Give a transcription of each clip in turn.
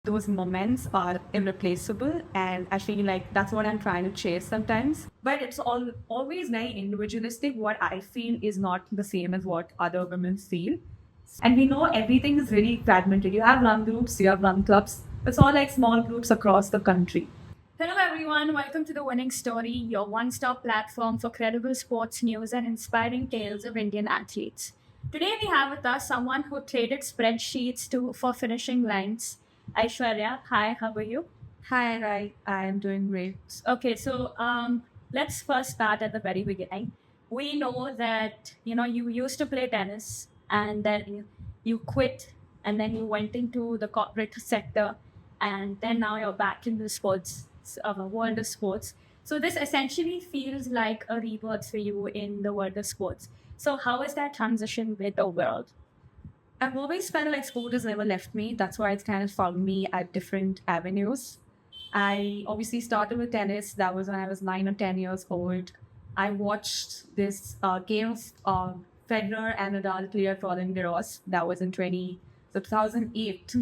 those moments are irreplaceable, and I feel like that's what I'm trying to chase sometimes. But it's always very individualistic. What I feel is not the same as what other women feel. And we know everything is really fragmented. You have run groups, you have run clubs. It's all like small groups across the country. Hello, everyone. Welcome to The Winning Story, your one stop platform for credible sports news and inspiring tales of Indian athletes. Today, we have with us someone who traded spreadsheets for finishing lines. Aishwarya, hi, how are you? Hi, Rai. I am doing great. Okay, so let's first start at the very beginning. We know that you used to play tennis and then you quit and then you went into the corporate sector and then now you're back in the sports world of sports. So this essentially feels like a rebirth for you in the world of sports. So how is that transition with overall? I've always felt like sport has never left me. That's why it's kind of found me at different avenues. I obviously started with tennis. That was when I was 9 or 10 years old. I watched this game of Federer and Nadal play at Roland Garros. That was in 2008.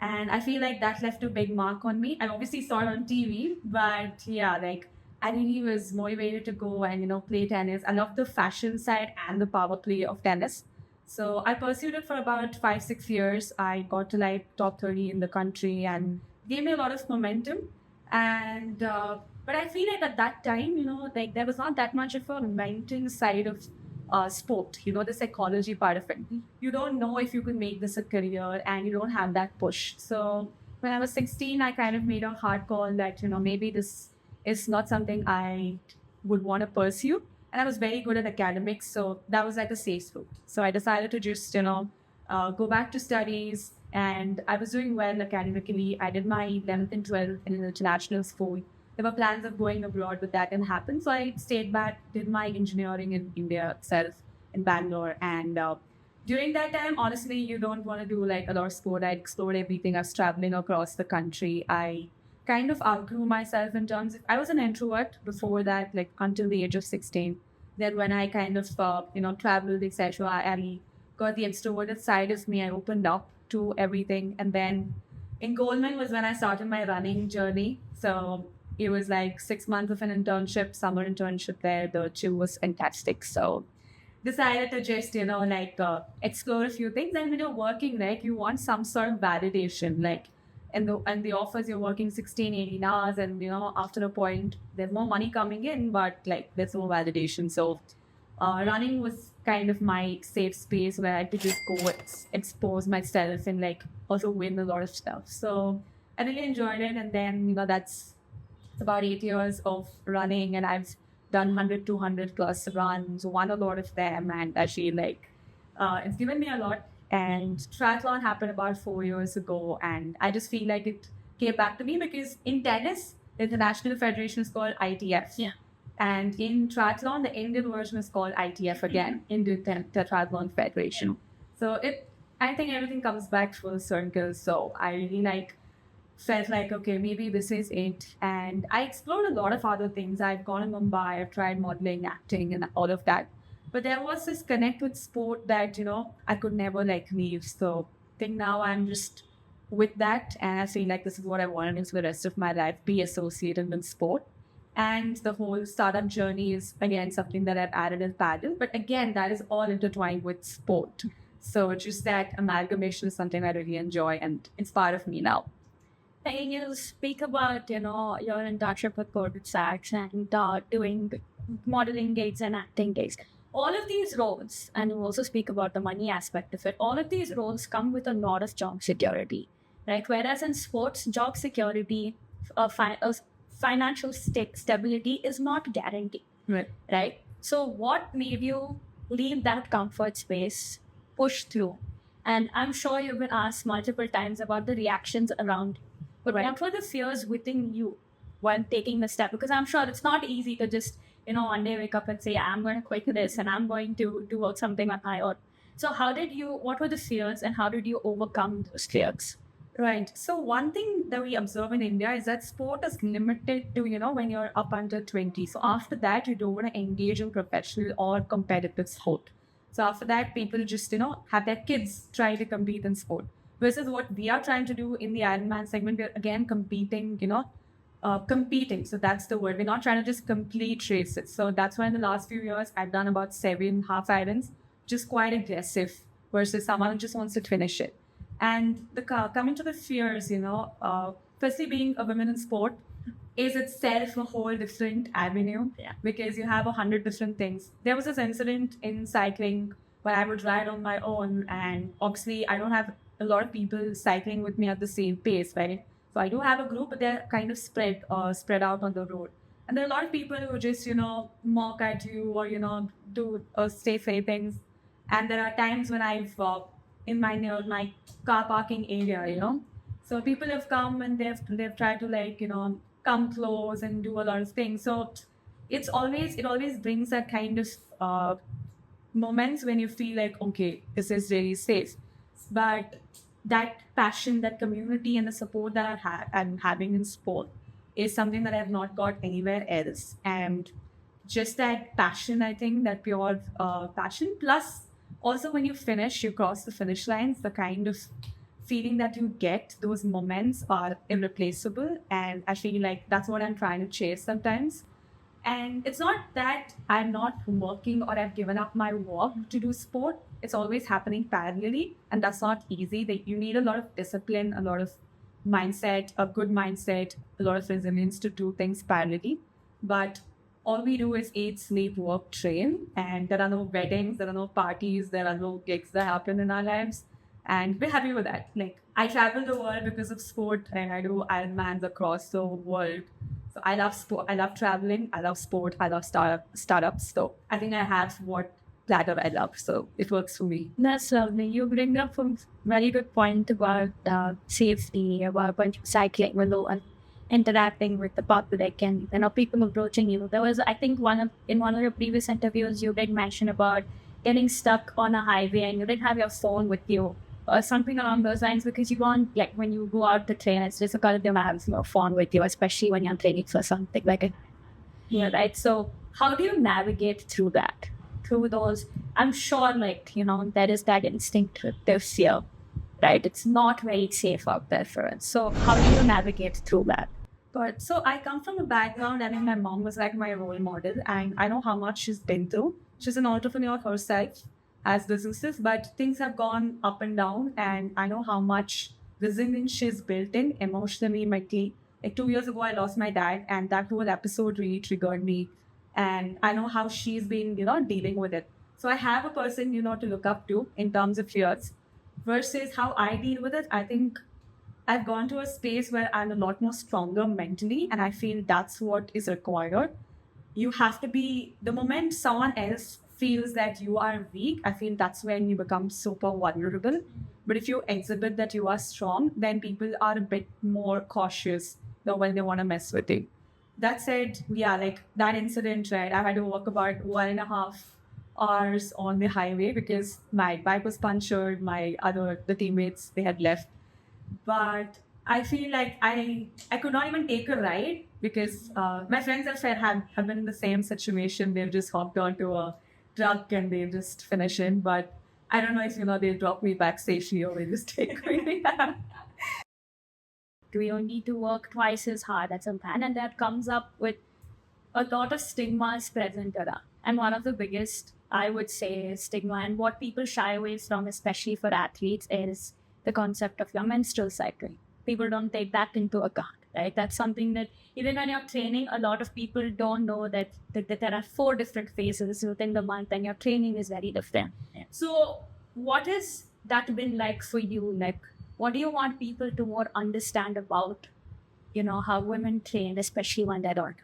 And I feel like that left a big mark on me. I obviously saw it on TV, but yeah, like I really was motivated to go and, play tennis. I love the fashion side and the power play of tennis. So I pursued it for about 5, 6 years. I got to like top 30 in the country and gave me a lot of momentum. And but I feel like at that time, like there was not that much of a mental side of sport. The psychology part of it. You don't know if you could make this a career, and you don't have that push. So when I was 16, I kind of made a hard call that maybe this is not something I would want to pursue. And I was very good at academics, so that was like a safe route. So I decided to just go back to studies, and I was doing well academically. I did my 11th and 12th in an international school. There were plans of going abroad, but that didn't happen. So I stayed back, did my engineering in India itself, in Bangalore. And during that time, honestly, you don't want to do like a lot of sport. I explored everything. I was traveling across the country. I kind of outgrew myself in terms of I was an introvert before that, like until the age of 16. Then when I kind of traveled, etc., I got the extroverted side of me. I opened up to everything. And then in Goldman was when I started my running journey. So it was like 6 months of an internship, summer internship there. The chill was fantastic. So decided to just, explore a few things. And when you're working, like you want some sort of validation, like and the offers you're working 16, 18 hours, and after a point there's more money coming in, but like there's no validation. So running was kind of my safe space where I could just go expose myself and like also win a lot of stuff. So I really enjoyed it. And then that's it's about 8 years of running, and I've done 100, 200 plus runs, won a lot of them, and actually like it's given me a lot. And triathlon happened about 4 years ago, and I just feel like it came back to me because in tennis, the international federation is called ITF. Yeah. And in triathlon, the Indian version is called ITF again, Indian Triathlon Federation. So I think everything comes back full circle. So I really felt like, okay, maybe this is it. And I explored a lot of other things. I've gone to Mumbai, I've tried modeling, acting, and all of that. But there was this connect with sport that, I could never like leave. So I think now I'm just with that. And I feel like this is what I want to do for the rest of my life, be associated with sport. And the whole startup journey is, again, something that I've added as paddle. But again, that is all intertwined with sport. So just that amalgamation is something I really enjoy, and it's part of me now. And you speak about, your internship with Goldman Sachs and doing modeling gigs and acting gigs. All of these roles, and you also speak about the money aspect of it, all of these roles come with a lot of job security, right? Whereas in sports, job security, financial stability is not guaranteed, right? So what made you leave that comfort space, push through? And I'm sure you've been asked multiple times about the reactions around you. But what were the fears within you while taking the step? Because I'm sure it's not easy to just, one day wake up and say, I'm going to quit this and I'm going to do something on my own. So what were the fears and how did you overcome those fears? Right. So one thing that we observe in India is that sport is limited to, when you're up under 20. So after that, you don't want to engage in professional or competitive sport. So after that, people just, have their kids try to compete in sport. versus what we are trying to do in the Ironman segment. We're again competing, competing. So that's the word. We're not trying to just complete races. So that's why in the last few years, I've done about 7 half Irons, just quite aggressive versus someone who just wants to finish it. And coming to the fears, firstly, being a woman in sport is itself a whole different avenue because you have 100 different things. There was this incident in cycling where I would ride on my own, and obviously, I don't have a lot of people cycling with me at the same pace, right? So I do have a group, but they're kind of spread out on the road. And there are a lot of people who just, mock at you or, do say fake things. And there are times when I've in near my car parking area, So people have come and they've tried to come close and do a lot of things. So it always brings that kind of moments when you feel like, okay, this is really safe. But that passion, that community, and the support that I'm having in sport is something that I've not got anywhere else. And just that passion, I think, that pure passion. Plus, also when you finish, you cross the finish lines, the kind of feeling that you get, those moments are irreplaceable. And I feel like that's what I'm trying to chase sometimes. And it's not that I'm not working or I've given up my work to do sport. It's always happening parallelly, and that's not easy. You need a lot of discipline, a lot of mindset, a good mindset, a lot of resilience to do things parallelly. But all we do is eat, sleep, work, train, and there are no weddings, there are no parties, there are no gigs that happen in our lives. And we're happy with that. Like, I travel the world because of sport, and I do Ironmans across the world. So I love sport. I love traveling. I love sport. I love startups. So I think I have what platter I love. So it works for me. That's lovely. You bring up a very good point about safety, about cycling and interacting with the public and people approaching you. There was, I think, in one of your previous interviews, you did mention about getting stuck on a highway and you didn't have your phone with you. Or something along those lines, because you want, like, when you go out to train, it's difficult to have your phone with you, especially when you're training for something like it. Yeah, right. So how do you navigate through that? Through those, I'm sure, there is that instinctive fear, right? It's not very safe out there for us. So how do you navigate through that? But so I come from a background, I mean, my mom was like my role model, and I know how much she's been through. She's an entrepreneur herself, as businesses, but things have gone up and down, and I know how much resilience she's built in emotionally, mentally. Like 2 years ago, I lost my dad, and that whole episode really triggered me. And I know how she's been, dealing with it. So I have a person, to look up to in terms of fears versus how I deal with it. I think I've gone to a space where I'm a lot more stronger mentally, and I feel that's what is required. You have to be, the moment someone else feels that you are weak, I feel that's when you become super vulnerable. But if you exhibit that you are strong, then people are a bit more cautious, when they want to mess with you. That said, yeah, like that incident, right? I had to walk about 1.5 hours on the highway because my bike was punctured. The teammates, they had left. But I feel like I could not even take a ride because my friends have been in the same situation. They've just hopped onto a truck and they just finish in. But I don't know if they'll drop me back safely or they just take me. Do you need to work twice as hard as a man? And that comes up with a lot of stigmas present around. And one of the biggest, I would say, stigma and what people shy away from, especially for athletes, is the concept of your menstrual cycle. People don't take that into account, right? That's something that even when you're training, a lot of people don't know that there are 4 different phases within the month and your training is very different. Yeah. So what has that been like for you? Like, what do you want people to more understand about, how women train, especially when they're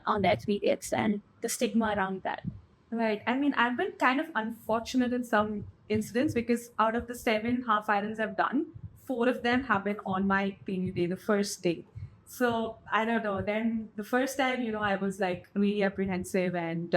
on their periods and the stigma around that? Right. I mean, I've been kind of unfortunate in some incidents because out of the 7 half Irons I've done, 4 of them have been on my period day, the first day. So I don't know. Then the first time, I was like really apprehensive and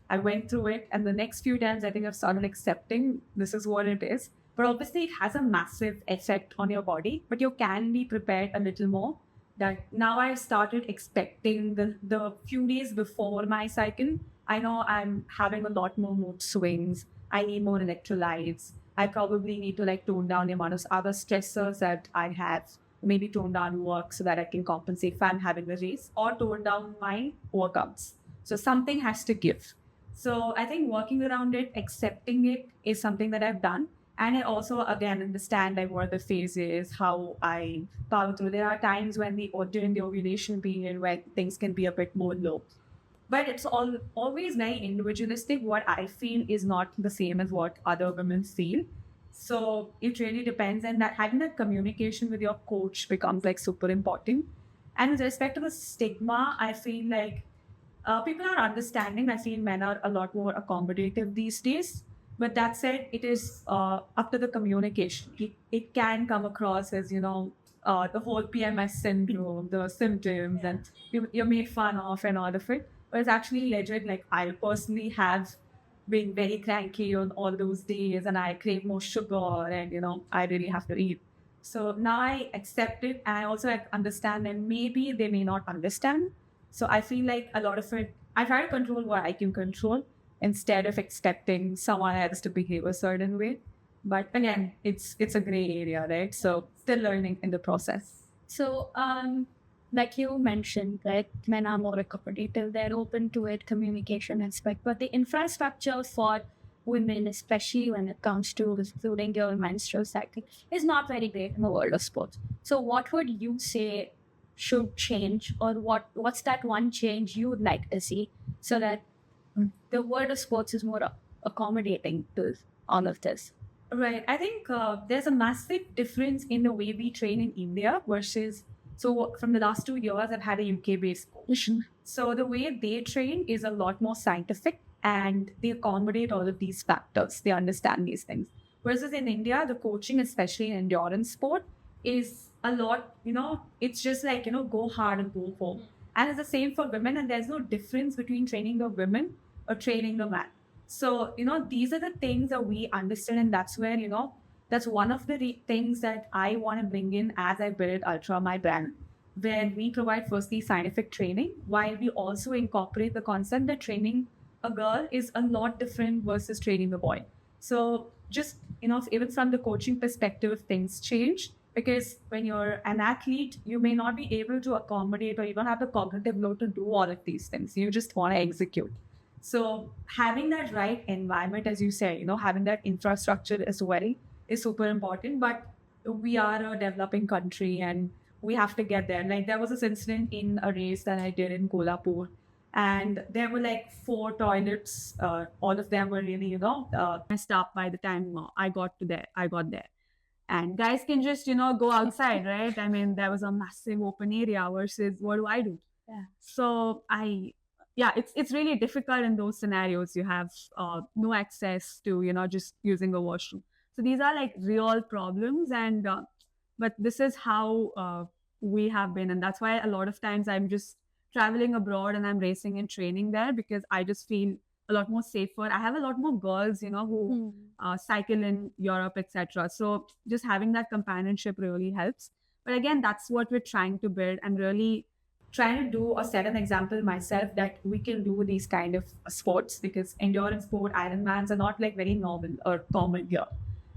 I went through it. And the next few times, I think I've started accepting this is what it is. But obviously, it has a massive effect on your body. But you can be prepared a little more. That now I've started expecting the few days before my cycle. I know I'm having a lot more mood swings. I need more electrolytes. I probably need to like tone down the amount of other stressors that I have, maybe tone down work so that I can compensate if I'm having a race, or tone down my workouts. So something has to give. So I think working around it, accepting it is something that I've done. And I also again understand like what the phase is, how I power through. There are times when during the ovulation period where things can be a bit more low. But it's always very individualistic. What I feel is not the same as what other women feel. So it really depends, and that having that communication with your coach becomes like super important. And with respect to the stigma, I feel like people are understanding. I feel men are a lot more accommodative these days. But that said, it is up to the communication. It can come across as, the whole PMS syndrome, the symptoms, and you're made fun of and all of it. But it's actually legit. Like, I personally have been very cranky on all those days, and I crave more sugar, and, I really have to eat. So now I accept it, and I also like, understand that maybe they may not understand. So I feel like a lot of it, I try to control what I can control instead of expecting someone else to behave a certain way. But again, it's a gray area, right? So still learning in the process. So, like you mentioned, that men are more accommodative, they're open to it, communication aspect, but the infrastructure for women, especially when it comes to including your menstrual cycle, is not very great in the world of sports. So, what would you say should change, or what's that one change you would like to see so that the world of sports is more accommodating to all of this? Right. I think there's a massive difference in the way we train in India versus. So, from the last 2 years, I've had a UK based coach. So, the way they train is a lot more scientific, and they accommodate all of these factors. They understand these things. Versus in India, the coaching, especially in endurance sport, is a lot, it's just like, go hard and go home. And it's the same for women, and there's no difference between training the women or training the man. So, these are the things that we understand, and that's where, that's one of the things that I want to bring in as I build Ultra, my brand, where we provide firstly scientific training, while we also incorporate the concept that training a girl is a lot different versus training a boy. So just, even from the coaching perspective, things change, because when you're an athlete, you may not be able to accommodate, or you don't have the cognitive load to do all of these things. You just want to execute. So having that right environment, as you say, having that infrastructure as well is super important. But we are a developing country, and we have to get there. Like, there was this incident in a race that I did in Kolhapur, and there were like 4 toilets. All of them were really, messed up by the time I got there. And guys can just, go outside, right? I mean, there was a massive open area versus what do I do? Yeah. So it's really difficult in those scenarios. You have no access to, just using a washroom. So these are like real problems, and but this is how we have been, and that's why a lot of times I'm just traveling abroad and I'm racing and training there, because I just feel a lot more safer. I have a lot more girls, who cycle in Europe, etc. So just having that companionship really helps. But again, that's what we're trying to build, and really trying to do or set an example myself that we can do these kind of sports, because endurance sport, Ironmans are not like very normal or common here.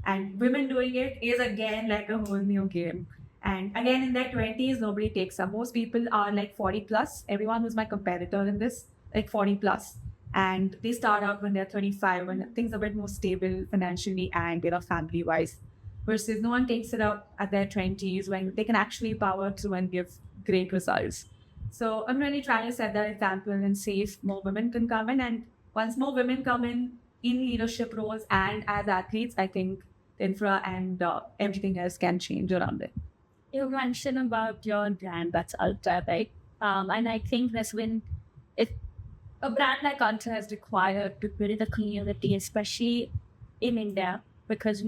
And women doing it is again like a whole new game. And again, in their 20s, nobody takes up. Most people are like 40 plus. Everyone who's my competitor in this, like 40 plus. And they start out when they're 35, when things are a bit more stable financially and, family wise. Versus no one takes it up at their 20s when they can actually power through and give great results. So I'm really trying to set that example and see if more women can come in. And once more women come in leadership roles and as athletes, I think infra and everything else can change around it. You mentioned about your brand, that's Ultra, right? And I think that's when a brand like Ultra is required to build a community, especially in India, because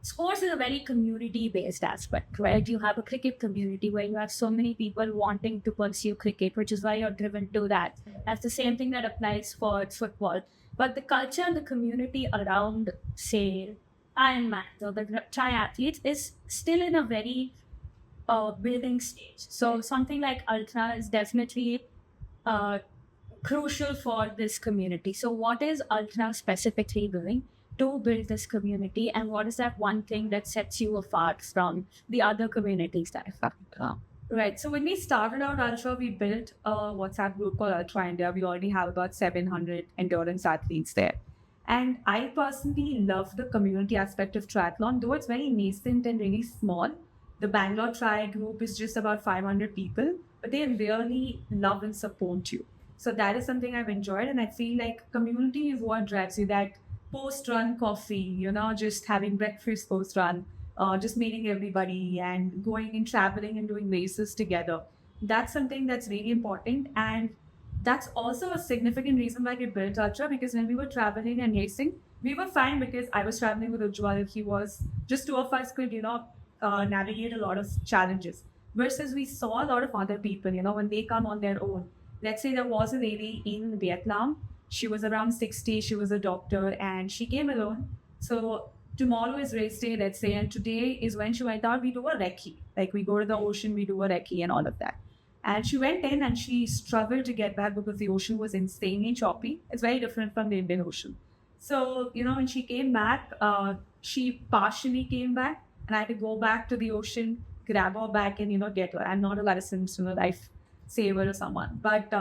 sports is a very community-based aspect, right? You have a cricket community where you have so many people wanting to pursue cricket, which is why you're driven to that. That's the same thing that applies for football. But the culture and the community around, say, Ironman or the triathletes is still in a very building stage. So something like Ultra is definitely crucial for this community. So what is Ultra specifically doing to build this community, and what is that one thing that sets you apart from the other communities that are? Right. So when we started out Ultra, we built a WhatsApp group called Ultra India. We already have about 700 endurance athletes there. And I personally love the community aspect of triathlon, though it's very nascent and really small. The Bangalore Tri group is just about 500 people, but they really love and support you. So that is something I've enjoyed. And I feel like community is what drives you, that post run coffee, just having breakfast post run, just meeting everybody and going and traveling and doing races together. That's something that's really important. And that's also a significant reason why we built Ultra, because when we were traveling and racing, we were fine because I was traveling with Ujjwal. He was just two of us could, navigate a lot of challenges. Versus we saw a lot of other people, when they come on their own. Let's say there was a lady in Vietnam. She was around 60. She was a doctor and she came alone. So tomorrow is race day, let's say, and today is when she went out. We do a recce. Like we go to the ocean, we do a recce and all of that. And she went in and she struggled to get back because the ocean was insanely choppy. It's very different from the Indian Ocean. So, when she came back, she partially came back and I had to go back to the ocean, grab her back and, get her. I'm not a licensed, life saver or someone. But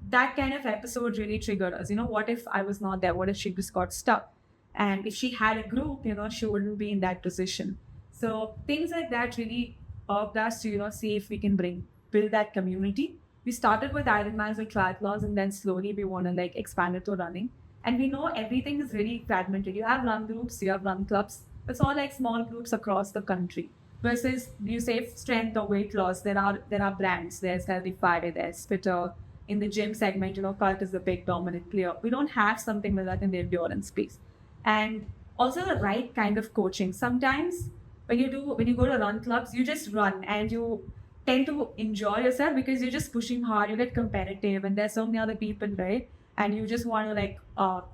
that kind of episode really triggered us. What if I was not there? What if she just got stuck? And if she had a group, she wouldn't be in that position. So things like that really helped us to, see if we can build that community. We started with Ironmans and triathlons, and then slowly we want to expand it to running. And we know everything is really fragmented. You have run groups, you have run clubs. It's all like small groups across the country. Versus you say strength or weight loss, there are brands. There's Healthy Friday, there's Spitter. In the gym segment, Cult is the big dominant player. We don't have something like that in the endurance space. And also the right kind of coaching. Sometimes when you go to run clubs, you just run and you tend to enjoy yourself because you're just pushing hard, you get competitive, and there's so many other people, right? And you just want to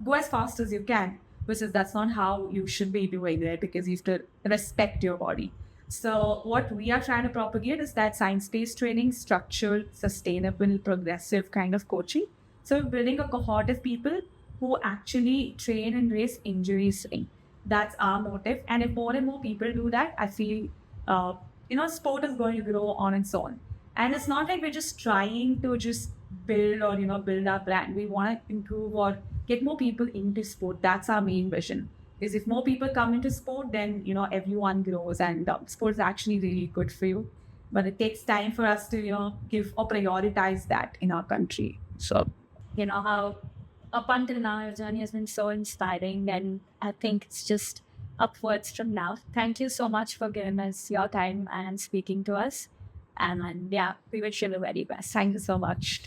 go as fast as you can, versus that's not how you should be doing it, because you have to respect your body. So what we are trying to propagate is that science-based training, structured, sustainable, progressive kind of coaching. So we're building a cohort of people who actually train and race injury-free. That's our motive. And if more and more people do that, I feel, sport is going to grow on its own. And it's not like we're just trying to just build or, build our brand. We want to improve or get more people into sport. That's our main vision. Is if more people come into sport, then, everyone grows, and sport is actually really good for you. But it takes time for us to, give or prioritize that in our country. So, How up until now, your journey has been so inspiring, and I think it's just upwards from now. Thank you so much for giving us your time and speaking to us. And yeah, we wish you the very best. Thank you so much.